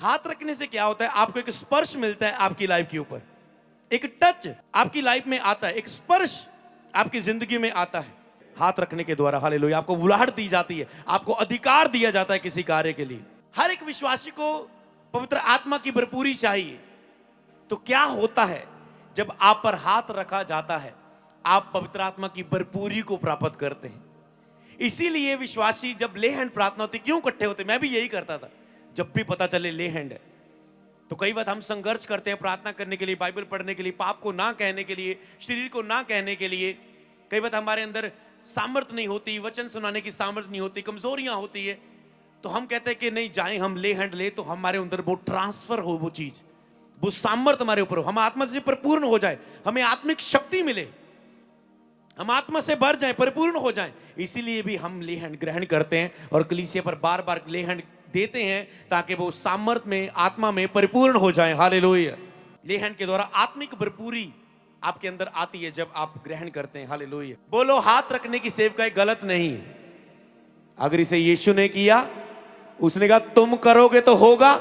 हाथ रखने से क्या होता है, आपको एक स्पर्श मिलता है आपकी लाइफ के ऊपर, एक टच आपकी लाइफ में आता है, एक स्पर्श आपकी जिंदगी में आता है हाथ रखने के द्वारा। हालेलुया। आपको बुलाहट दी जाती है, आपको अधिकार दिया जाता है किसी कार्य के लिए। हर एक विश्वासी को पवित्र आत्मा की भरपूरी चाहिए। तो क्या होता है जब आप पर हाथ रखा जाता है, आप पवित्र आत्मा की भरपूरी को प्राप्त करते हैं। इसीलिए विश्वासी जब ले हैंड प्रार्थना होती, क्यों इकट्ठे होते, मैं भी यही करता था। जब भी पता चले ले हैंड है तो कई बार हम संघर्ष करते हैं प्रार्थना करने के लिए, बाइबल पढ़ने के लिए, पाप को ना कहने के लिए, शरीर को ना कहने के लिए। कई बार हमारे अंदर सामर्थ नहीं होती, वचन सुनाने की सामर्थ नहीं होती, कमजोरियां होती है। तो हम कहते हैं कि नहीं जाएं, हम ले हैंड ले, तो हमारे अंदर वो ट्रांसफर हो, वो चीज, वो सामर्थ हमारे ऊपर हो, हम आत्मा से परिपूर्ण हो जाए, हमें आत्मिक शक्ति मिले, हम आत्मा से भर जाएं, परिपूर्ण हो जाएं। इसीलिए भी हम ले हैंड ग्रहण करते हैं और कलीसिया पर बार बार ले हैंड देते हैं ताकि वो सामर्थ में, आत्मा में परिपूर्ण हो जाएं। हालेलुया। ले हैंड के द्वारा आत्मिक भरपूरी आपके अंदर आती है जब आप ग्रहण करते हैं। हालेलुया। बोलो, हाथ रखने की सेवकाई गलत नहीं है। अगर इसे यीशु ने किया, उसने कहा तुम करोगे तो होगा,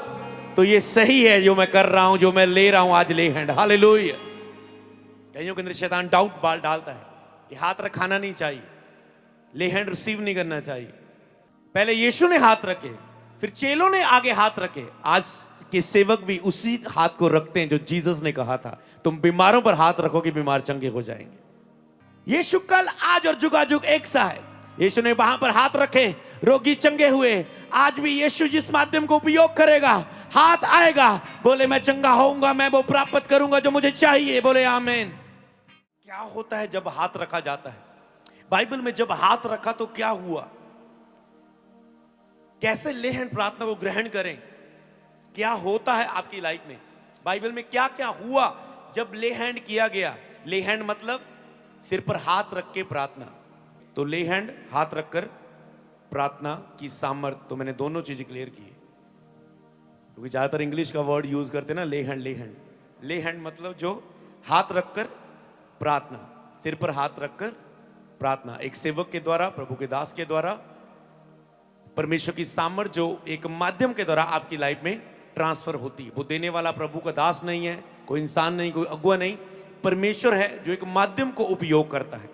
तो ये सही है जो मैं कर रहा हूं, जो मैं ले रहा हूं आज ले हैंड। हालेलुया। कईयों के अंदर शैतान डाउट बाल डालता है कि हाथ रखाना नहीं चाहिए, ले हैंड रिसीव नहीं करना चाहिए। पहले यीशु ने हाथ रखे, फिर चेलों ने आगे हाथ रखे। आज के सेवक भी उसी हाथ को रखते हैं जो जीसस ने कहा था, तुम बीमारों पर हाथ रखोगे, बीमार चंगे हो जाएंगे। यीशु कल, आज और जुगाजुग एक सा है। यीशु ने वहां पर हाथ रखे, रोगी चंगे हुए। आज भी यीशु जिस माध्यम को उपयोग करेगा, हाथ आएगा, बोले मैं चंगा होऊंगा, मैं वो प्राप्त करूंगा जो मुझे चाहिए। बोले आमीन। क्या होता है जब हाथ रखा जाता है? बाइबल में जब हाथ रखा तो क्या हुआ, कैसे ले हैंड प्रार्थना को ग्रहण करें, क्या होता है आपकी लाइफ में, बाइबल में क्या क्या हुआ जब ले हैंड किया गया। ले हैंड मतलब सिर पर हाथ रख के प्रार्थना। तो ले हैंड, हाथ रखकर प्रार्थना की सामर्थ, तो मैंने दोनों चीजें क्लियर की है, क्योंकि ज्यादातर इंग्लिश का वर्ड यूज करते हैं ना, ले हैंड। ले हैंड, ले हैंड मतलब जो हाथ रखकर प्रार्थना, सिर पर हाथ रखकर प्रार्थना, एक सेवक के द्वारा, प्रभु के दास के द्वारा, परमेश्वर की सामर्थ जो एक माध्यम के द्वारा आपकी लाइफ में ट्रांसफर होती है। वो देने वाला प्रभु का दास नहीं है, कोई इंसान नहीं, कोई अगुआ नहीं, परमेश्वर है जो एक माध्यम को उपयोग करता है।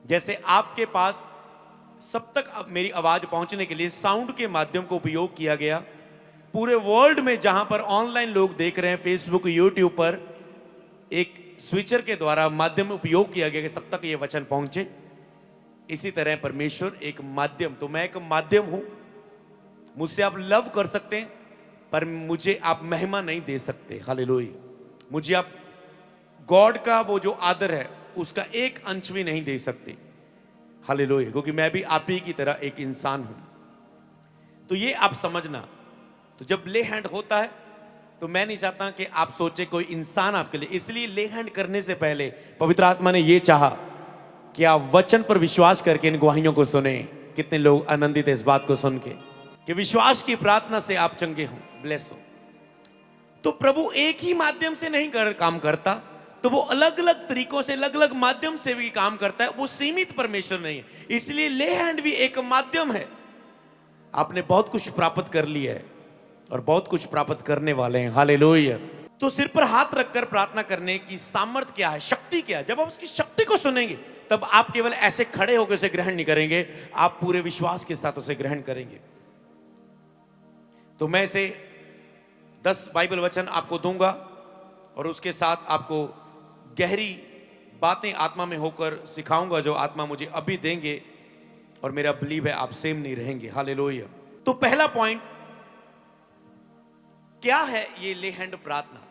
जैसे आपके पास सब तक अब मेरी आवाज पहुंचने के लिए साउंड के माध्यम को उपयोग किया गया, पूरे वर्ल्ड में जहां पर ऑनलाइन लोग देख रहे हैं, फेसबुक, यूट्यूब पर एक स्विचर के द्वारा माध्यम उपयोग किया गया कि सब तक ये वचन पहुंचे। इसी तरह परमेश्वर एक माध्यम, तो मैं एक माध्यम हूं, मुझसे आप लव कर सकते हैं पर मुझे आप महिमा नहीं दे सकते। हालेलुया। मुझे आप गॉड का वो जो आदर है उसका एक अंश भी नहीं दे सकते। हालेलुया। क्योंकि मैं भी आप ही की तरह एक इंसान हूं। तो ये आप समझना। तो जब ले हैंड होता है तो मैं नहीं चाहता कि आप सोचे कोई इंसान आपके लिए, इसलिए ले हैंड करने से पहले पवित्र आत्मा ने यह चाहा कि आप वचन पर विश्वास करके इन गवाहियों को सुने। कितने लोग आनंदित है इस बात को सुन के कि विश्वास की प्रार्थना से आप चंगे हो, ब्लेस हो। तो प्रभु एक ही माध्यम से नहीं काम करता, तो वो अलग अलग तरीकों से, अलग अलग माध्यम से भी काम करता है। वो सीमित परमेश्वर नहीं है, इसलिए ले हैंड भी एक माध्यम है। आपने बहुत कुछ प्राप्त कर लिया है और बहुत कुछ प्राप्त करने वाले हैं। हालेलुया। तो सिर पर हाथ रखकर प्रार्थना करने की सामर्थ्य क्या है, शक्ति क्या है? जब आप उसकी शक्ति को सुनेंगे तब आप केवल ऐसे खड़े होकर उसे ग्रहण नहीं करेंगे, आप पूरे विश्वास के साथ उसे ग्रहण करेंगे। तो मैं इसे 10 बाइबल वचन आपको दूंगा और उसके साथ आपको गहरी बातें आत्मा में होकर सिखाऊंगा जो आत्मा मुझे अभी देंगे, और मेरा बिलीव है आप सेम नहीं रहेंगे। हालेलुया। तो पहला पॉइंट क्या है, ये ले हैंड प्रार्थना।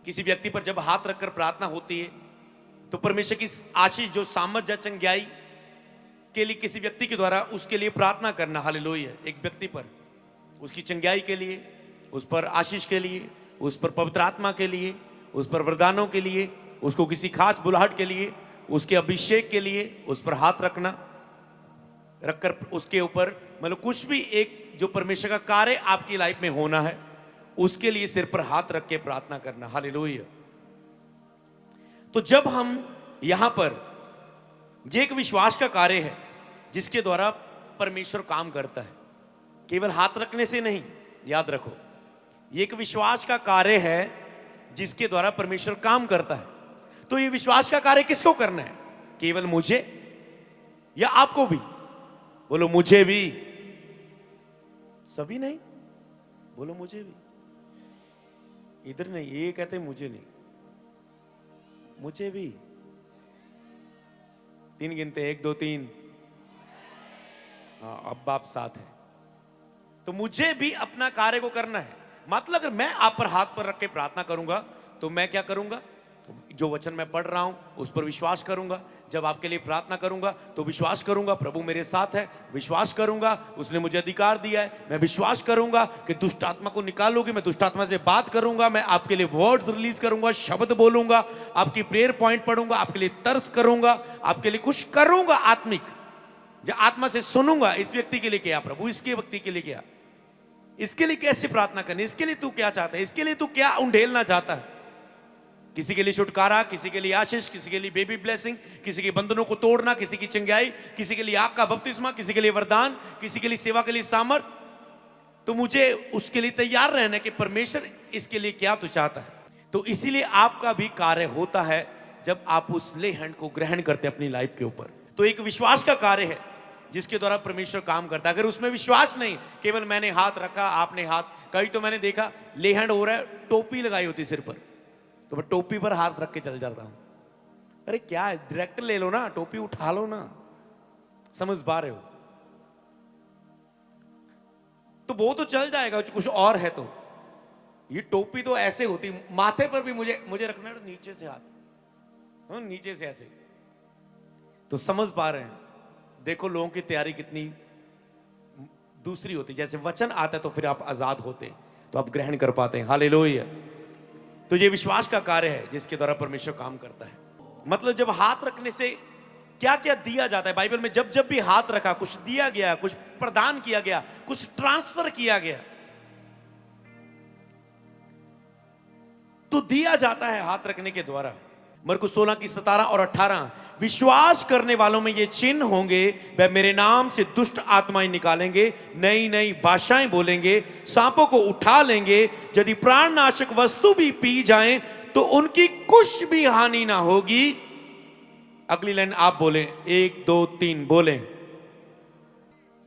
किसी व्यक्ति पर जब हाथ रखकर प्रार्थना होती है तो परमेश्वर की आशीष, जो सामर्थ्य, चंगाई के लिए किसी व्यक्ति के द्वारा उसके लिए प्रार्थना करना। हालेलुया। एक व्यक्ति पर उसकी चंगाई के लिए, उस पर आशीष के लिए, उस पर पवित्र आत्मा के लिए, उस पर वरदानों के लिए, उसको किसी खास बुलाहट के लिए, उसके अभिषेक के लिए उस पर हाथ रखना, रखकर उसके ऊपर मतलब कुछ भी एक जो परमेश्वर का कार्य आपकी लाइफ में होना है उसके लिए सिर पर हाथ रख के प्रार्थना करना। हालेलुया। तो जब हम यहां पर, ये एक विश्वास का कार्य है जिसके द्वारा परमेश्वर काम करता है, केवल हाथ रखने से नहीं। याद रखो, ये एक विश्वास का कार्य है जिसके द्वारा परमेश्वर काम करता है। तो ये विश्वास का कार्य किसको करना है? केवल मुझे या आपको भी? बोलो मुझे भी। सभी नहीं, बोलो मुझे भी। इधर नहीं, ये कहते मुझे नहीं, मुझे भी। 3 गिनते, 1 2 3। हाँ, अब आप साथ हैं। तो मुझे भी अपना कार्य को करना है। मतलब अगर मैं आप पर हाथ पर रख के प्रार्थना करूंगा तो मैं क्या करूंगा? जो वचन मैं पढ़ रहा हूं उस पर विश्वास करूंगा। जब आपके लिए प्रार्थना करूंगा तो विश्वास करूंगा प्रभु मेरे साथ है, विश्वास करूंगा उसने मुझे अधिकार दिया है, मैं विश्वास करूंगा कि दुष्ट आत्मा को निकालोगे, मैं दुष्ट आत्मा से बात करूंगा, मैं आपके लिए वर्ड्स रिलीज करूंगा, शब्द बोलूंगा, आपकी प्रेयर पॉइंट पढ़ूंगा, आपके लिए तर्स करूंगा, आपके लिए कुछ करूंगा आत्मिक। जब आत्मा से सुनूंगा इस व्यक्ति के लिए क्या प्रभु, इसके व्यक्ति के लिए क्या, इसके लिए कैसे प्रार्थना करनी, इसके लिए तू क्या चाहता है, इसके लिए तू क्या उंडेलना चाहता है। किसी के लिए छुटकारा, किसी के लिए आशीष, किसी के लिए बेबी ब्लेसिंग, किसी के बंधनों को तोड़ना, किसी की चंगाई, किसी के लिए आग का बपतिस्मा, किसी के लिए वरदान, किसी के लिए सेवा के लिए सामर्थ। तो मुझे उसके लिए तैयार रहना है कि परमेश्वर इसके लिए क्या तो चाहता है। तो इसीलिए आपका भी कार्य होता है जब आप उस ले हैंड को ग्रहण करते हैं अपनी लाइफ के ऊपर। तो एक विश्वास का कार्य है जिसके द्वारा परमेश्वर काम करता है। अगर उसमें विश्वास नहीं, केवल मैंने हाथ रखा, आपने हाथ, कहीं तो मैंने देखा ले हैंड हो रहा है, टोपी लगाई होती सिर पर, तो मैं टोपी पर हाथ रख के चल जाता हूं। अरे क्या है, डायरेक्ट ले लो ना, टोपी उठा लो ना, समझ पा रहे हो? तो वो तो चल जाएगा, कुछ और है। तो ये टोपी तो ऐसे होती, माथे पर भी मुझे रखना है नीचे से हाथ, नीचे से ऐसे। तो समझ पा रहे हैं? देखो लोगों की तैयारी कितनी दूसरी होती। जैसे वचन आता है तो फिर आप आजाद होते हैं, तो आप ग्रहण कर पाते हैं। हालेलुया। तो ये विश्वास का कार्य है जिसके द्वारा परमेश्वर काम करता है। मतलब जब हाथ रखने से क्या क्या दिया जाता है बाइबल में, जब जब भी हाथ रखा कुछ दिया गया, कुछ प्रदान किया गया, कुछ ट्रांसफर किया गया। तो दिया जाता है हाथ रखने के द्वारा। मरकुस 16 की 17 और 18, विश्वास करने वालों में ये चिन्ह होंगे, वह मेरे नाम से दुष्ट आत्माएं निकालेंगे, नई नई भाषाएं बोलेंगे, सांपों को उठा लेंगे, यदि प्राणनाशक वस्तु भी पी जाएं तो उनकी कुछ भी हानि ना होगी। अगली लाइन आप बोले, 1 2 3 बोले।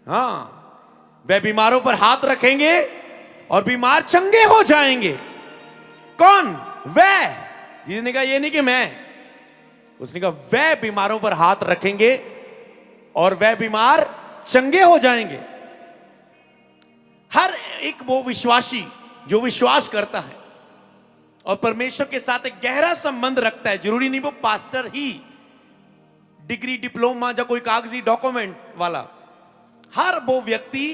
हाँ, वह बीमारों पर हाथ रखेंगे और बीमार चंगे हो जाएंगे। कौन? वह। जिसने कहा ये नहीं कि मैं, उसने कहा वह बीमारों पर हाथ रखेंगे और वह बीमार चंगे हो जाएंगे। हर एक वो विश्वासी जो विश्वास करता है और परमेश्वर के साथ एक गहरा संबंध रखता है, जरूरी नहीं वो पास्टर ही, डिग्री डिप्लोमा या कोई कागजी डॉक्यूमेंट वाला, हर वो व्यक्ति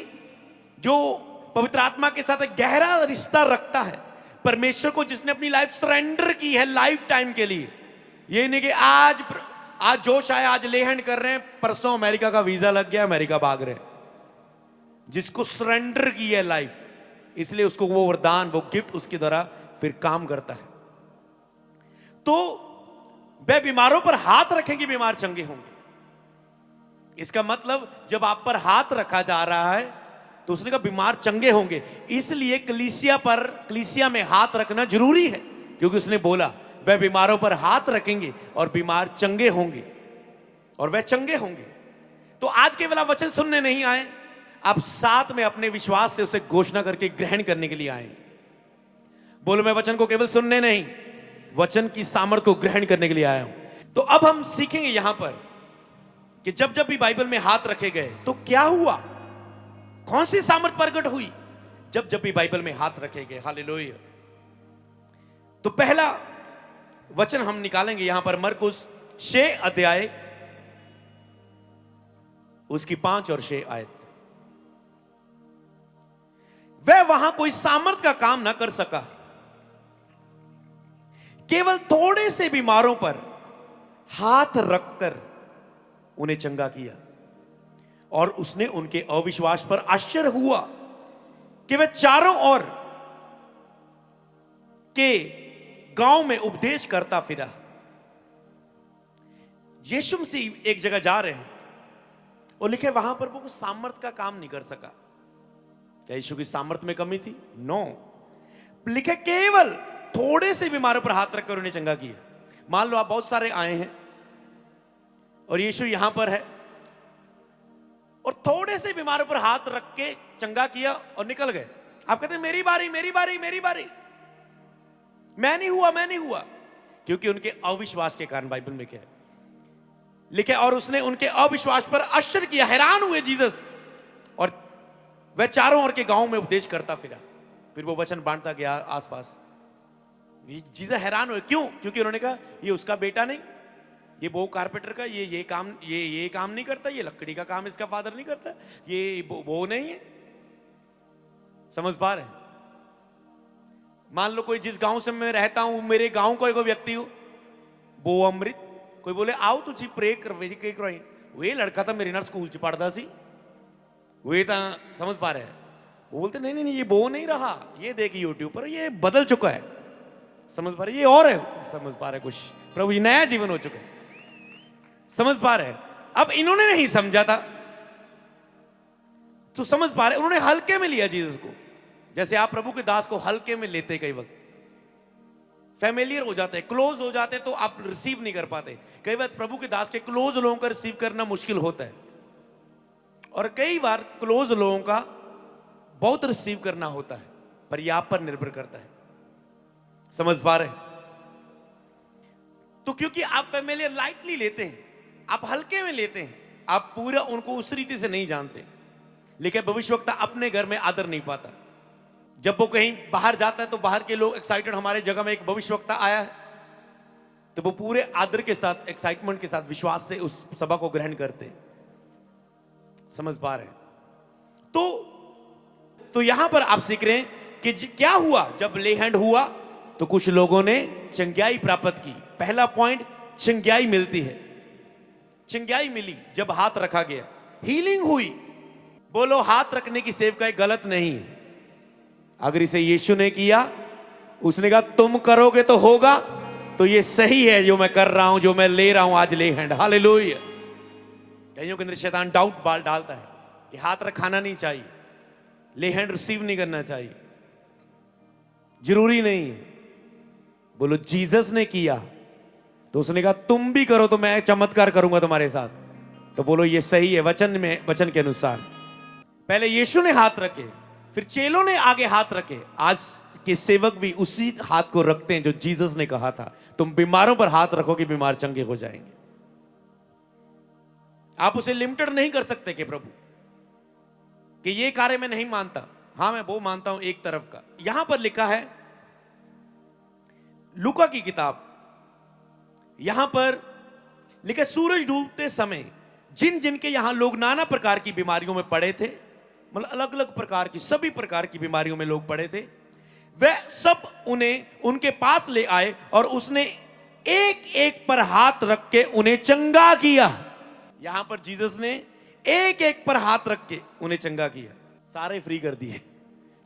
जो पवित्र आत्मा के साथ एक गहरा रिश्ता रखता है परमेश्वर को, जिसने अपनी लाइफ सरेंडर की है लाइफ टाइम के लिए। ये नहीं कि आज जोश आया, आज ले हैंड कर रहे हैं, परसों अमेरिका का वीजा लग गया, अमेरिका भाग रहे हैं। जिसको सरेंडर की है लाइफ, इसलिए उसको वो वरदान, वो गिफ्ट उसके द्वारा फिर काम करता है। तो वे बीमारों पर हाथ रखेंगे, बीमार चंगे होंगे। इसका मतलब जब आप पर हाथ रखा जा रहा है तो उसने कहा बीमार चंगे होंगे। इसलिए कलीसिया में हाथ रखना जरूरी है, क्योंकि उसने बोला वह बीमारों पर हाथ रखेंगे और बीमार चंगे होंगे, और वह चंगे होंगे। तो आज केवल आप वचन सुनने नहीं आए, आप साथ में अपने विश्वास से उसे घोषणा करके ग्रहण करने के लिए आए। बोलो मैं वचन को केवल सुनने नहीं, वचन की सामर्थ को ग्रहण करने के लिए आया हूं। तो अब हम सीखेंगे यहां पर कि जब जब भी बाइबल में हाथ रखे गए तो क्या हुआ, कौन सी सामर्थ प्रकट हुई जब जब भी बाइबल में हाथ रखे गए। हालेलुया। तो पहला वचन हम निकालेंगे यहां पर मरकुस 6 अध्याय उसकी 5 और 6 आयत। वह वहां कोई सामर्थ का काम ना कर सका, केवल थोड़े से बीमारों पर हाथ रखकर उन्हें चंगा किया। और उसने उनके अविश्वास पर आश्चर्य हुआ कि वह चारों ओर के गांव में उपदेश करता फिरा। यीशु मसीह एक जगह जा रहे हैं और लिखे वहां पर वो कुछ सामर्थ का काम नहीं कर सका। क्या यीशु की सामर्थ में कमी थी? नो। लिखे केवल थोड़े से बीमारों पर हाथ रखकर उन्हें चंगा किया। मान लो आप बहुत सारे आए हैं और यीशु यहां पर है और थोड़े से बीमारों पर हाथ रख के चंगा किया और निकल गए। आप कहते हैं मेरी बारी मेरी बारी मेरी बारी, मैं नहीं हुआ मैं नहीं हुआ, क्योंकि उनके अविश्वास के कारण बाइबल में क्या है लिखे, और उसने उनके अविश्वास पर आश्चर्य किया, हैरान हुए जीसस, और वह चारों ओर के गांव में उपदेश करता फिरा, फिर वो वचन बांटता गया आसपास। जीसस हैरान हुए, क्यों? क्योंकि उन्होंने कहा ये उसका बेटा नहीं, ये वो कारपेंटर का ये काम नहीं करता, ये लकड़ी का काम इसका फादर नहीं करता, ये वो नहीं है। समझ पा रहे हैं? मान लो कोई जिस गांव से मैं रहता हूं, मेरे गांव का एक व्यक्ति हो, वो अमृत, कोई बोले आओ तुझी प्रे करवाई, वे लड़का था मेरे नाल स्कूल च पढ़ता सी, वे तो समझ पा रहे हैं। वो बोलते नहीं नहीं नहीं, ये वो नहीं रहा, ये देख यूट्यूब पर ये बदल चुका है। समझ पा रहे? ये और है। समझ पा रहे कुछ? प्रभु जी नया जीवन हो चुका है। समझ पा रहे हैं? अब इन्होंने नहीं समझा था तो समझ पा रहे, उन्होंने हल्के में लिया जीसस को, जैसे आप प्रभु के दास को हल्के में लेते, कई वक्त फैमिलियर हो जाते हैं, क्लोज हो जाते हैं तो आप रिसीव नहीं कर पाते। कई बार प्रभु के दास के क्लोज लोगों का रिसीव करना मुश्किल होता है, और कई बार क्लोज लोगों का बहुत रिसीव करना होता है, पर यह आप पर निर्भर करता है। समझ पा रहे? तो क्योंकि आप फैमिलियर लाइटली लेते हैं, आप हल्के में लेते हैं, आप पूरा उनको उस रीति से नहीं जानते। लेकिन भविष्यवक्ता अपने घर में आदर नहीं पाता। जब वो कहीं बाहर जाता है तो बाहर के लोग एक्साइटेड, हमारे जगह में एक भविष्यवक्ता आया है, तो वो पूरे आदर के साथ, एक्साइटमेंट के साथ, विश्वास से उस सभा को ग्रहण करते हैं। समझ पा रहे हैं? तो यहां पर आप सीख रहे हैं कि क्या हुआ जब ले हैंड हुआ, तो कुछ लोगों ने चंगाई प्राप्त की। पहला पॉइंट, चंगाई मिलती है। चंगाई मिली जब हाथ रखा गया, हीलिंग हुई। बोलो हाथ रखने की सेवकाई गलत नहीं है। अगर इसे यीशु ने किया, उसने कहा तुम करोगे तो होगा, तो ये सही है जो मैं कर रहा हूं, जो मैं ले रहा हूं आज ले हैंड। हालेलुया। कईयों के अंदर शैतान डाउट डालता है कि हाथ रखाना नहीं चाहिए, ले हैंड रिसीव नहीं करना चाहिए, जरूरी नहीं है। बोलो जीसस ने किया तो उसने कहा तुम भी करो तो मैं चमत्कार करूंगा तुम्हारे साथ, तो बोलो ये सही है वचन में, वचन के अनुसार। पहले यीशु ने हाथ रखे, फिर चेलों ने आगे हाथ रखे। आज के सेवक भी उसी हाथ को रखते हैं जो जीसस ने कहा था, तुम बीमारों पर हाथ रखो कि बीमार चंगे हो जाएंगे। आप उसे लिमिटेड नहीं कर सकते कि प्रभु कि ये कार्य मैं नहीं मानता, हां मैं वो मानता हूं एक तरफ का। यहां पर लिखा है लूका की किताब, यहां पर लिखा सूरज डूबते समय जिन जिन के यहां लोग नाना प्रकार की बीमारियों में पड़े थे, मतलब अलग अलग प्रकार की, सभी प्रकार की बीमारियों में लोग पड़े थे, वह सब उन्हें उनके पास ले आए और उसने एक एक पर हाथ रख के उन्हें चंगा किया। यहां पर जीसस ने एक एक पर हाथ रख के उन्हें चंगा किया। सारे फ्री कर दिए,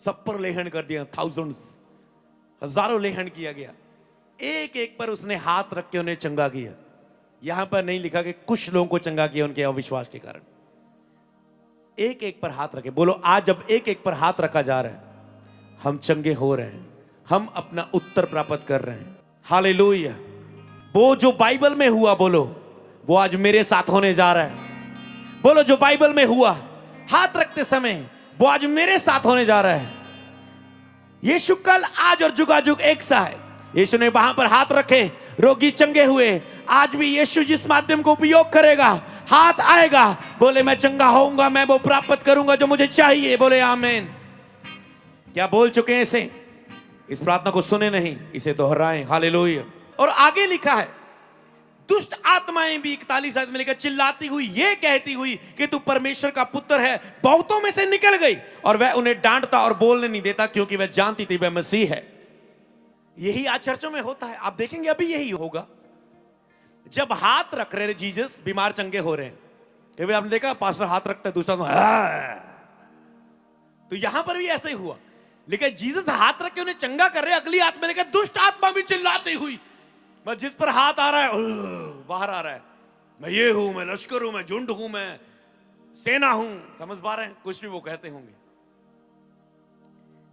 सब पर लेहन कर दिया, थाउजेंड्स, हजारों लेहन किया गया। एक एक पर उसने हाथ रख के उन्हें चंगा किया। यहां पर नहीं लिखा कि कुछ लोगों को चंगा किया उनके अविश्वास के कारण। एक एक पर हाथ रखे। बोलो आज जब एक एक पर हाथ रखा जा रहा है, हम चंगे हो रहे हैं, हम अपना उत्तर प्राप्त कर रहे हैं। हालेलुया। वो जो बाइबल में हुआ, बोलो वो आज मेरे साथ होने जा रहा है। बोलो जो बाइबल में हुआ हाथ रखते समय, वो आज मेरे साथ होने जा रहा है। यीशु कल आज और जुगाजुग एक सा है। यीशु ने वहां पर हाथ रखे, रोगी चंगे हुए। आज भी यीशु जिस माध्यम को उपयोग करेगा, हाथ आएगा, बोले मैं चंगा होऊंगा, मैं वो प्राप्त करूंगा जो मुझे चाहिए। बोले आमीन। क्या बोल चुके हैं इसे? इस प्रार्थना को सुने नहीं, इसे दोहराएं। हालेलुया। और आगे लिखा है दुष्ट आत्माएं भी 41 आयत में लिखा चिल्लाती हुई ये कहती हुई कि तू परमेश्वर का पुत्र है, बहुतों में से निकल गई, और वह उन्हें डांटता और बोलने नहीं देता क्योंकि वह जानती थी वह मसीह है। यही आज चर्चों में होता है, आप देखेंगे अभी यही होगा। जब हाथ रख रहे जीसस, बीमार चंगे हो रहे हैं। कभी आपने देखा पास्टर हाथ रखता है, दूसरा तो यहां पर भी ऐसे ही हुआ। लेकिन जीसस हाथ रख के उन्हें चंगा कर रहे, अगली आत्मा लेकर दुष्ट आत्मा भी चिल्लाती हुई, मैं जिस पर हाथ आ रहा है बाहर आ रहा है, मैं ये हूं, मैं लश्कर हूं, मैं झुंड हूं, मैं सेना हूं। समझ पा रहे हैं? कुछ भी वो कहते होंगे।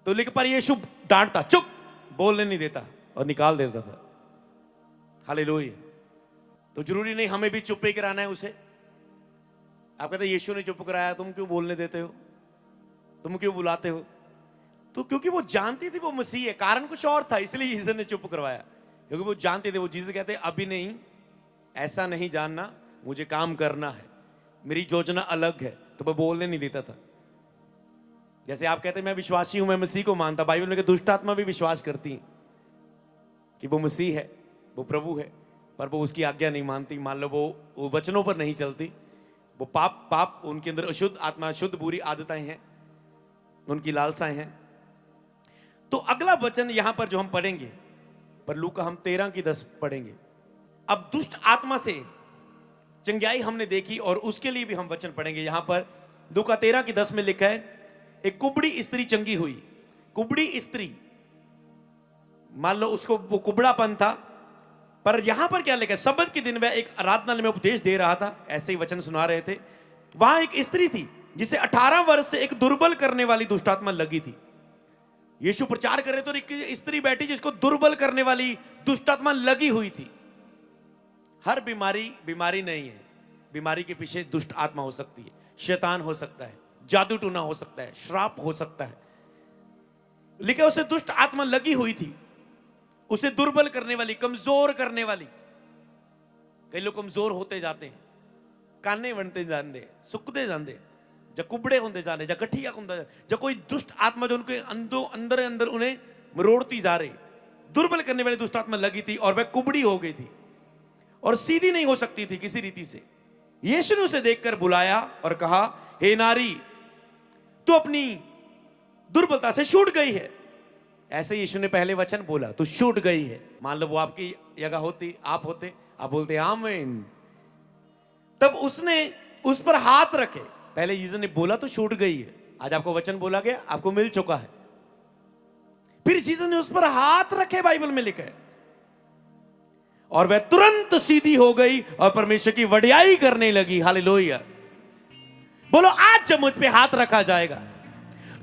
तो लिख पर यीशु डांटता, चुप, बोलने नहीं देता और निकाल देता था। हालेलुया। तो जरूरी नहीं हमें भी चुप ही कराना है उसे। आप कहते यीशु ने चुप कराया, तुम क्यों बोलने देते हो, तुम क्यों बुलाते हो? तो क्योंकि वो जानती थी वो मसीह है, कारण कुछ और था, इसलिए यीशु ने चुप करवाया। क्योंकि वो जानते थे, वो जीसस कहते अभी नहीं, ऐसा नहीं जानना, मुझे काम करना है, मेरी योजना अलग है, तो मैं बोलने नहीं देता था। जैसे आप कहते हैं मैं विश्वासी हूं, मैं मसीह को मानता, बाइबल में दुष्ट आत्मा भी विश्वास करती है कि वो मसीह है, वो प्रभु है, पर वो उसकी आज्ञा नहीं मानती। मान लो वो वचनों पर नहीं चलती, वो पाप उनके अंदर अशुद्ध आत्मा, अशुद्ध बुरी आदतें हैं, उनकी लालसाएं हैं। तो अगला वचन यहां पर जो हम पढ़ेंगे, पर लूका हम 13 की 10 पढ़ेंगे। अब दुष्ट आत्मा से चंगाई हमने देखी और उसके लिए भी हम वचन पढ़ेंगे। यहां पर लूका 13 की 10 में लिखा है, एक कुबड़ी स्त्री चंगी हुई। कुबड़ी स्त्री, मान लो उसको वो कुबड़ापन था, पर यहां पर क्या लिखा है, सब्त के दिन वह एक आराधनालय में उपदेश दे रहा था, ऐसे ही वचन सुना रहे थे। वहां एक स्त्री थी जिसे 18 वर्ष से एक दुर्बल करने वाली दुष्टात्मा लगी थी। यीशु प्रचार कर रहे तो एक स्त्री बैठी जिसको दुर्बल करने वाली दुष्टात्मा लगी हुई थी। हर बीमारी नहीं है, बीमारी के पीछे दुष्ट आत्मा हो सकती है, शैतान हो सकता है, जादू टूना हो सकता है, श्राप हो सकता है। लिखा उसे दुष्ट आत्मा लगी हुई थी, उसे दुर्बल करने वाली, कमजोर करने वाली। कई लोग कमजोर होते जाते हैं, काने बनते जाते, सुकते जाते, जब कुबड़े होते जाने, जब गठिया होता, जब कोई दुष्ट आत्मा जो उनके अंदर अंदर उन्हें मरोड़ती जा रही, दुर्बल करने वाली दुष्ट आत्मा लगी थी और वह कुबड़ी हो गई थी और सीधी नहीं हो सकती थी किसी रीति से। यीशु ने उसे देखकर बुलाया और कहा, हे नारी, तू अपनी दुर्बलता से छूट गई है। ऐसे यीशु ने पहले वचन बोला, तू छूट गई है। मान लो वो आपकी जगह होती, आप होते, आप बोलते आमीन। तब उसने उस पर हाथ रखे। पहले यीशु ने बोला तो छूट गई है, आज आपको वचन बोला गया, आपको मिल चुका है। फिर यीशु ने उस पर हाथ रखे, बाइबल में लिखा है, और वह तुरंत सीधी हो गई और परमेश्वर की वडियाई करने लगी। हालेलुया। बोलो, आज जब मुझ पे हाथ रखा जाएगा,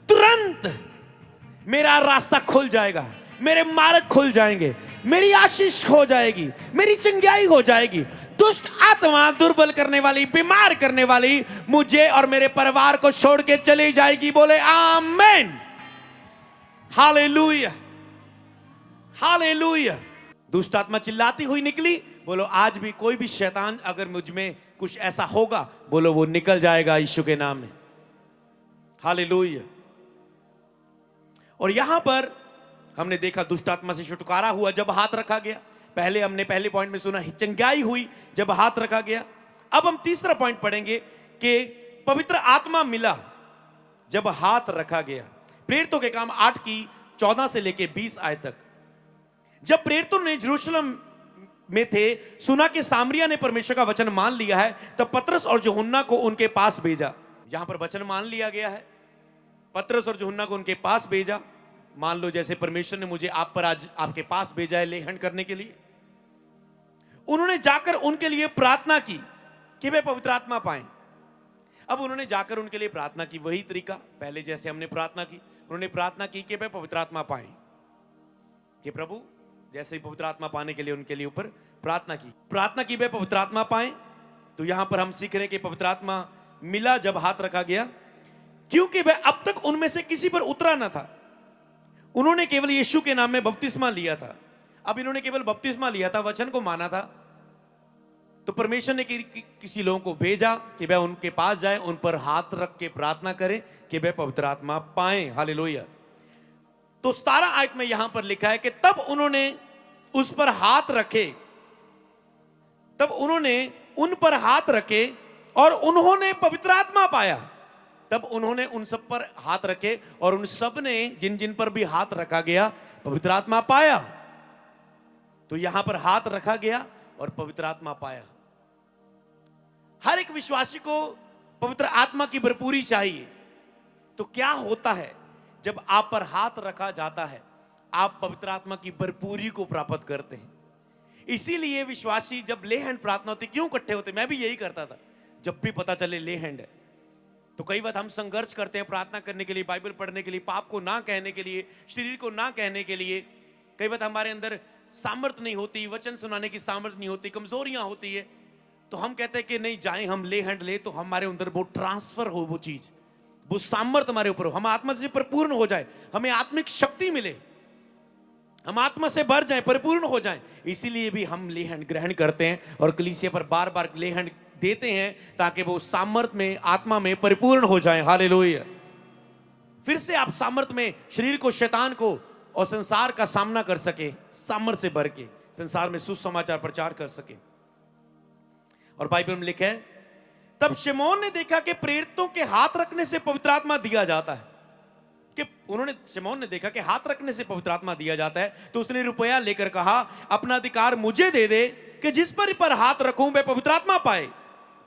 तुरंत मेरा रास्ता खुल जाएगा, मेरे मार्ग खुल जाएंगे, मेरी आशीष हो जाएगी, मेरी चंगाई हो जाएगी। दुष्ट आत्मा, दुर्बल करने वाली, बीमार करने वाली, मुझे और मेरे परिवार को छोड़ के चली जाएगी। बोले आमीन। Hallelujah, hallelujah. दुष्ट आत्मा चिल्लाती हुई निकली। बोलो, आज भी कोई भी शैतान अगर मुझ में कुछ ऐसा होगा, बोलो वो निकल जाएगा यीशु के नाम में। हालेलुया। और यहां पर हमने देखा दुष्ट आत्मा से छुटकारा हुआ जब हाथ रखा गया। हमने पहले पॉइंट में सुना चंगाई हुई जब हाथ रखा गया। अब हम तीसरा पॉइंट पढ़ेंगे कि पवित्र आत्मा मिला जब हाथ रखा गया। प्रेरितों के काम 8 की 14 से लेके 20 आयत तक। जब प्रेरितों ने यरूशलेम में थे, सुना कि सामरिया ने परमेश्वर का वचन मान लिया है, तब पतरस और यूहन्ना को उनके पास भेजा। जहां पर वचन मान लिया गया है, पतरस और यूहन्ना को उनके पास भेजा। मान लो जैसे परमेश्वर ने मुझे आप पर आज आपके पास भेजा है लेहन करने के लिए। उन्होंने जाकर उनके लिए प्रार्थना की कि वे पवित्र आत्मा पाएं। अब उन्होंने जाकर उनके लिए प्रार्थना की, वही तरीका पहले जैसे हमने प्रार्थना की, उन्होंने प्रार्थना की कि वे पवित्र आत्मा पाएं, कि प्रभु जैसे ही पवित्र आत्मा पाने के लिए उनके लिए ऊपर प्रार्थना की वे पवित्र आत्मा पाएं। तो यहां पर हम सीख रहे हैं कि पवित्र आत्मा मिला जब हाथ रखा गया, क्योंकि वह अब तक उनमें से किसी पर उतरा न था। उन्होंने केवल यीशु के नाम में बपतिस्मा लिया था। अब इन्होंने केवल बपतिस्मा लिया था, वचन को माना था। तो परमेश्वर ने किसी लोगों को भेजा कि वह उनके पास जाए, उन पर हाथ रख के प्रार्थना करें कि वह पवित्र आत्मा पाएं। हालेलुया। तो 17 आयत में यहां पर लिखा है कि तब उन्होंने उस पर हाथ रखे, तब उन्होंने उन पर हाथ रखे और उन्होंने पवित्र आत्मा पाया। तब उन्होंने उन सब पर हाथ रखे और उन सब ने जिन जिन पर भी हाथ रखा गया पवित्र आत्मा पाया। तो यहां पर हाथ रखा गया और पवित्र आत्मा पाया। हर एक विश्वासी को पवित्र आत्मा की भरपूरी चाहिए। तो क्या होता है जब आप पर हाथ रखा जाता है, आप पवित्र आत्मा की भरपूरी को प्राप्त करते हैं। इसीलिए विश्वासी जब ले हैंड प्रार्थना होती, क्यों इकट्ठे होते, मैं भी यही करता था। जब भी पता चले ले हैंड है तो कई बार हम संघर्ष करते हैं प्रार्थना करने के लिए, बाइबल पढ़ने के लिए, पाप को ना कहने के लिए, शरीर को ना कहने के लिए, कई बार हमारे अंदर सामर्थ्य नहीं होती, वचन सुनाने की सामर्थ्य नहीं होती, कमजोरियां होती है, तो हम कहते हैं कि नहीं जाएं हम ले हैंड ले, तो हमारे अंदर वो ट्रांसफर हो, वो चीज, वो सामर्थ्य हमारे ऊपर हो, हम आत्मा से परिपूर्ण हो जाए, हमें आत्मिक शक्ति मिले, हम आत्मा से भर जाएं, परिपूर्ण हो जाएं। इसीलिए भी हम ले हैंड ग्रहण करते हैं और कलीसिया पर बार बार ले हैंड देते हैं ताकि वो सामर्थ्य में, आत्मा में परिपूर्ण हो जाएं। हालेलुया। फिर से आप सामर्थ्य में शरीर को, शैतान को और संसार का सामना कर सके, सामर्थ्य से भर के संसार में सुसमाचार प्रचार कर सके। और बाइबल में लिखा है, तब शिमोन ने देखा कि प्रेरितों के हाथ रखने से पवित्र आत्मा दिया जाता है, कि शिमोन ने देखा कि हाथ रखने से पवित्र आत्मा दिया जाता है, तो उसने रुपया लेकर कहा, अपना अधिकार मुझे दे दे कि जिस पर हाथ रखूं वह पवित्र आत्मा पाए।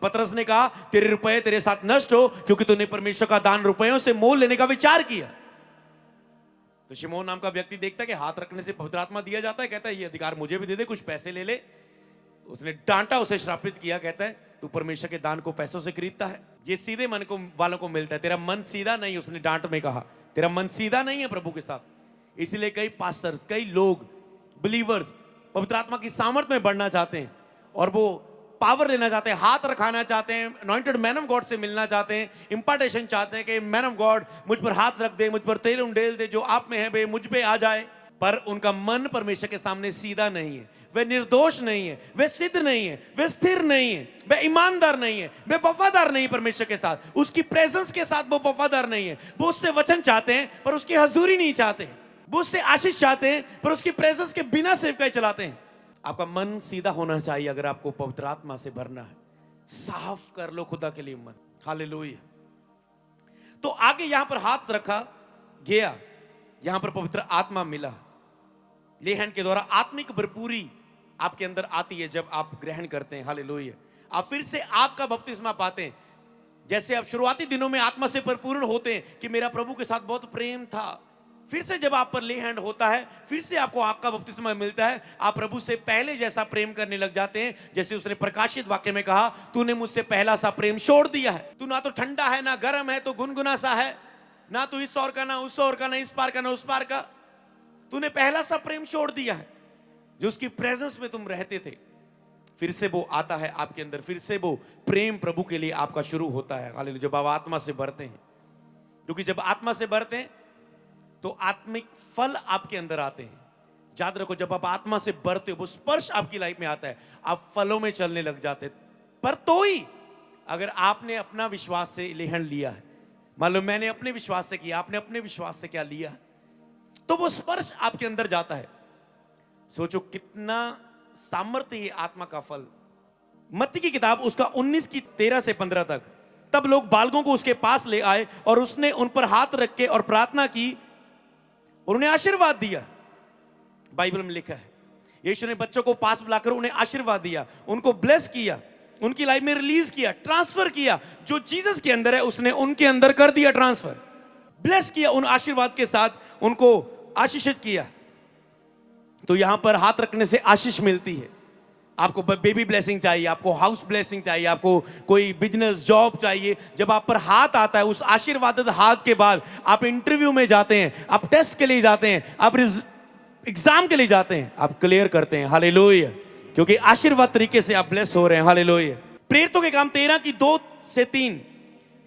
पतरस ने कहा, तेरे रुपए तेरे साथ नष्ट हो, क्योंकि तूने परमेश्वर का दान रुपयों से मोल लेने का विचार किया। तो शिमोन नाम का व्यक्ति देखता है कि हाथ रखने से पवित्र आत्मा दिया जाता है, कहता है ये अधिकार मुझे भी दे दे, कुछ पैसे ले ले। उसने डांटा, उसे श्रापित किया, कहता है तू परमेश्वर के दान को पैसों से खरीदता है, ये सीधे मन को वालों को मिलता है, तेरा मन सीधा नहीं। उसने डांट में कहा, तेरा मन सीधा नहीं है प्रभु के साथ। इसलिए कई पास्टर्स, कई लोग, बिलीवर्स पवित्र आत्मा की सामर्थ्य में बढ़ना चाहते हैं और वो पावर लेना चाहते हैं, हाथ रखाना चाहते हैं, अनॉइंटेड मैन ऑफ गॉड से मिलना चाहते हैं, इंपार्टेशन चाहते हैं कि मैन ऑफ गॉड मुझ पर हाथ रख दे, मुझ पर तेल उंडेल दे, जो आप में है वे मुझ पे आ जाए। पर उनका मन परमेश्वर के सामने सीधा नहीं है, वे निर्दोष नहीं है, वे सिद्ध नहीं है, वे स्थिर नहीं है, वे ईमानदार नहीं है, वे वफादार नहीं परमेश्वर के साथ, उसकी प्रेजेंस के साथ वो वफादार नहीं है। वो उससे वचन चाहते हैं पर उसकी हजूरी नहीं चाहते, वो उससे आशीष चाहते हैं पर उसकी प्रेजेंस के बिना सेवकाई चलाते हैं। आपका मन सीधा होना चाहिए अगर आपको पवित्र आत्मा से भरना है। साफ कर लो खुदा के लिए मन। हालेलुया। तो आगे यहां पर हाथ रखा गया, यहां पर पवित्र आत्मा मिला। ले हैंड के द्वारा आत्मिक भरपूरी आपके अंदर आती है जब आप ग्रहण करते हैं। हालेलुया। आप फिर से आग का बपतिस्मा पाते हैं। जैसे आप शुरुआती दिनों में आत्मा से परिपूर्ण होते हैं कि मेरा प्रभु के साथ बहुत प्रेम था, फिर से जब आप पर ले हैंड होता है, फिर से आपको आग का बपतिस्मा मिलता है, आप प्रभु से पहले जैसा प्रेम करने लग जाते हैं। जैसे उसने प्रकाशित वाक्य में कहा, तूने मुझसे पहला सा प्रेम छोड़ दिया है। तू ना तो ठंडा है ना गर्म है, तो गुनगुना सा है, ना तो इस ओर का ना उस ओर का, ना इस पार का ना उस पार का, तूने पहला सा प्रेम छोड़ दिया है। जो उसकी प्रेजेंस में तुम रहते थे, फिर से वो आता है आपके अंदर, फिर से वो प्रेम प्रभु के लिए आपका शुरू होता है। हालेलुया। जब आप आत्मा से भरते हैं, क्योंकि जब आत्मा से भरते हैं तो आत्मिक फल आपके अंदर आते हैं। याद रखो, जब आप आत्मा से भरते हो, वो स्पर्श आपकी लाइफ में आता है, आप फलों में चलने लग जाते। पर तो ही अगर आपने अपना विश्वास से लेहन लिया है, मान लो मैंने अपने विश्वास से किया, आपने अपने विश्वास से क्या लिया, तो वो स्पर्श आपके अंदर जाता है। सोचो कितना सामर्थ्य है आत्मा का फल। मत्ती की किताब उसका 19 की 13 से 15 तक। तब लोग बालकों को उसके पास ले आए और उसने उन पर हाथ रख के और प्रार्थना की और उन्हें आशीर्वाद दिया। बाइबल में लिखा है, यीशु ने बच्चों को पास बुलाकर उन्हें आशीर्वाद दिया, उनको ब्लेस किया, उनकी लाइफ में रिलीज किया, ट्रांसफर किया। जो जीसस के अंदर है उसने उनके अंदर कर दिया ट्रांसफर, ब्लेस किया, उन आशीर्वाद के साथ उनको आशीषित किया। तो यहां पर हाथ रखने से आशीष मिलती है। आपको बेबी ब्लेसिंग चाहिए, आपको हाउस ब्लेसिंग चाहिए, आपको कोई बिजनेस जॉब चाहिए, जब आप पर हाथ आता है, उस आशीर्वादित हाथ के बाद आप इंटरव्यू में जाते हैं, आप टेस्ट के लिए जाते हैं, आप एग्जाम के लिए जाते हैं, आप क्लियर करते हैं। हालेलुया। क्योंकि आशीर्वाद तरीके से आप ब्लेस हो रहे हैं। हालेलुया। प्रेरितों के काम 13 की 2 से 3।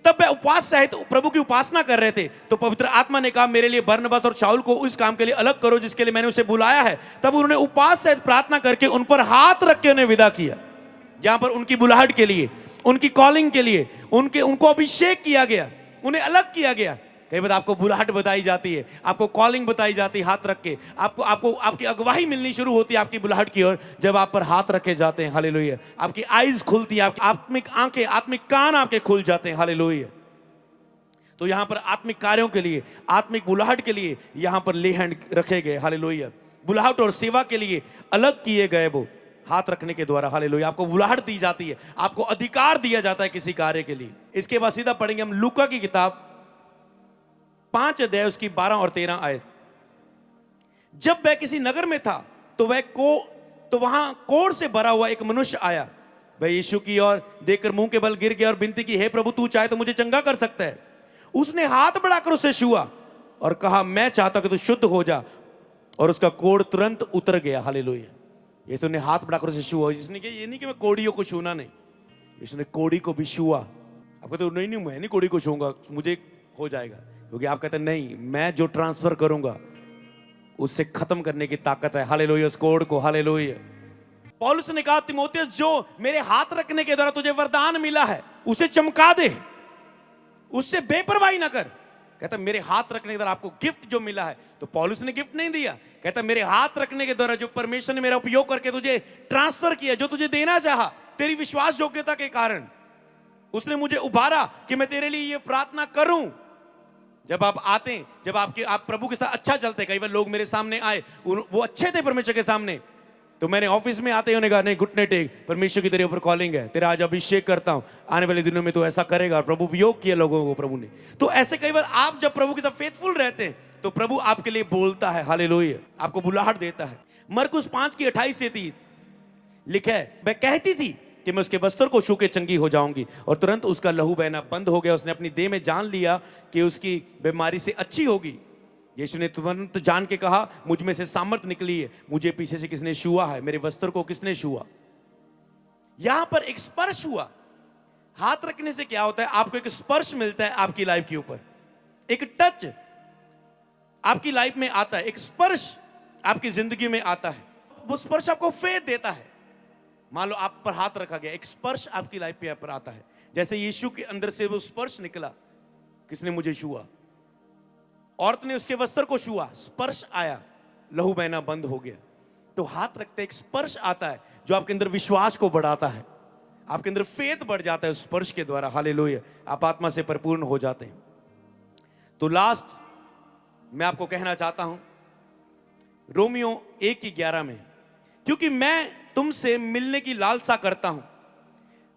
तब वे उपवास सहित प्रभु की उपासना कर रहे थे, तो पवित्र आत्मा ने कहा, मेरे लिए बरनबास और शाऊल को उस काम के लिए अलग करो जिसके लिए मैंने उसे बुलाया है। तब उन्होंने उपवास सहित प्रार्थना करके उन पर हाथ रख के उन्हें विदा किया। जहां पर उनकी बुलाहट के लिए, उनकी कॉलिंग के लिए उनको अभिषेक किया गया, उन्हें अलग किया गया। कई बार आपको बुलाहट बताई जाती है, आपको कॉलिंग बताई जाती है, हाथ रख के आपको आपकी अगवाही मिलनी शुरू होती है आपकी बुलाहट की ओर, जब आप पर हाथ रखे जाते हैं। हालेलुया। आपकी आईज खुलती है, आपकी आत्मिक आंखें, आत्मिक कान आपके खुल जाते हैं। हालेलुया। तो यहां पर आत्मिक कार्यों के लिए, आत्मिक बुलाहट के लिए यहां पर ले हैंड रखे गए। हालेलुया। बुलाहट और सेवा के लिए अलग किए गए वो हाथ रखने के द्वारा। हालेलुया। आपको बुलाहट दी जाती है, आपको अधिकार दिया जाता है किसी कार्य के लिए। इसके बाद सीधा पढ़ेंगे हम लूका की किताब 5 अध्याय उसकी 12 और 13 आयत। जब वह किसी नगर में था तो वहां कोढ़ से भरा हुआ एक मनुष्य आया। वह यीशु की ओर देखकर मुंह के बल गिर गया और विनती की, हे प्रभु, तू चाहे तो मुझे चंगा कर सकता है। उसने हाथ बढ़ाकर उसे छुआ और कहा, मैं चाहता कि तू शुद्ध हो जा। और उसका कोढ़ तुरंत उतर गया। हालेलुया। यीशु ने हाथ बढ़ाकर उसे छुआ। जिसने कि ये नहीं कि मैं कोढ़ियों को छूना, नहीं, यीशु ने कोढ़ी को भी छुआ। आप कहते हो नहीं नहीं मैं नहीं कोढ़ी को छूंगा, मुझे हो जाएगा, क्योंकि आप कहते हैं नहीं, मैं जो ट्रांसफर करूंगा उससे खत्म करने की ताकत है। हालेलुया। उस कोढ़ को, हालेलुया। पौलुस ने कहा तीमुथियुस, जो मेरे हाथ रखने के द्वारा तुझे वरदान मिला है उसे चमका दे, उससे बेपरवाही ना कर। कहता मेरे हाथ रखने के द्वारा आपको गिफ्ट जो मिला है, तो पौलुस ने गिफ्ट नहीं दिया। कहता मेरे हाथ रखने के द्वारा जो परमेश्वर ने मेरा उपयोग करके तुझे ट्रांसफर किया, जो तुझे देना चाहा तेरी विश्वास योग्यता के कारण, उसने मुझे उभारा कि मैं तेरे लिए ये प्रार्थना करूं। जब आप आते हैं, जब आप प्रभु के साथ अच्छा चलते, कई बार लोग मेरे सामने आए, वो अच्छे थे परमेश्वर के सामने, तो मैंने ऑफिस में आते ही उन्हें कहा नहीं घुटने टेक, परमेश्वर की तेरे ऊपर कॉलिंग है, तेरा आज अभिषेक करता हूं, आने वाले दिनों में तो ऐसा करेगा। प्रभु उपयोग किया लोगों को प्रभु ने। तो ऐसे कई बार आप जब प्रभु के साथ फेथफुल रहते हैं तो प्रभु आपके लिए बोलता है। हालेलुया। आपको बुलाहट देता है। मरकुस 5:28-30 लिखा है, वह कहती थी कि मैं उसके वस्त्र को छू के चंगी हो जाऊंगी, और तुरंत उसका लहू बहना बंद हो गया। उसने अपनी देह में जान लिया कि उसकी बीमारी से अच्छी होगी। यीशु ने तुरंत जान के कहा, मुझ में से सामर्थ निकली है, मुझे पीछे से किसने छुआ है, मेरे वस्त्र को किसने छुआ। यहां पर एक स्पर्श हुआ। हाथ रखने से क्या होता है, आपको एक स्पर्श मिलता है आपकी लाइफ के ऊपर, एक टच आपकी लाइफ में आता है, एक स्पर्श आपकी जिंदगी में आता है। वो स्पर्श आपको फेथ देता है। मान लो आप पर हाथ रखा गया, एक स्पर्श आपकी लाइफ पे पर आता है। जैसे यीशु के अंदर से वो स्पर्श निकला, किसने मुझे छुआ, औरत ने उसके वस्त्र को छुआ, स्पर्श आया, लहू बहना बंद हो गया। तो हाथ रखते एक स्पर्श आता है जो आपके अंदर विश्वास को बढ़ाता है, आपके अंदर फेथ बढ़ जाता है उस स्पर्श के द्वारा। हालेलुया। आप आत्मा से परिपूर्ण हो जाते हैं। तो लास्ट मैं आपको कहना चाहता हूं रोमियो 1:11 में, क्योंकि मैं तुमसे मिलने की लालसा करता हूं,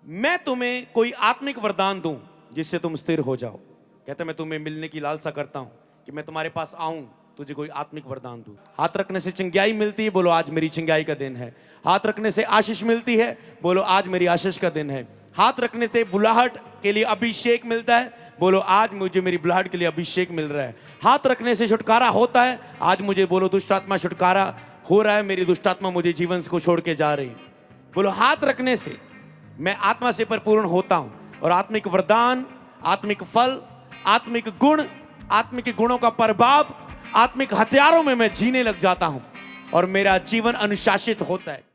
मैं तुम्हें कोई आत्मिक वरदान दूं जिससे तुम स्थिर हो जाओ। कहते मैं तुम्हें मिलने की लालसा करता हूं कि मैं तुम्हारे पास आऊं, तुझे कोई आत्मिक वरदान दूं। हाथ रखने से चिंगाई मिलती है, बोलो आज मेरी चिंगाई का दिन है। हाथ रखने से आशीष मिलती है, बोलो आज मेरी आशीष का दिन है। हाथ रखने से बुलाहट के लिए अभिषेक मिलता है, बोलो आज मुझे मेरी बुलाहट के लिए अभिषेक मिल रहा है। हाथ रखने से छुटकारा होता है, आज मुझे बोलो दुष्ट आत्मा छुटकारा हो रहा है, मेरी दुष्ट आत्मा मुझे जीवन को छोड़ के जा रही है। बोलो हाथ रखने से मैं आत्मा से परिपूर्ण होता हूं, और आत्मिक वरदान, आत्मिक फल, आत्मिक गुण, आत्मिक गुणों का प्रभाव, आत्मिक हथियारों में मैं जीने लग जाता हूं और मेरा जीवन अनुशासित होता है।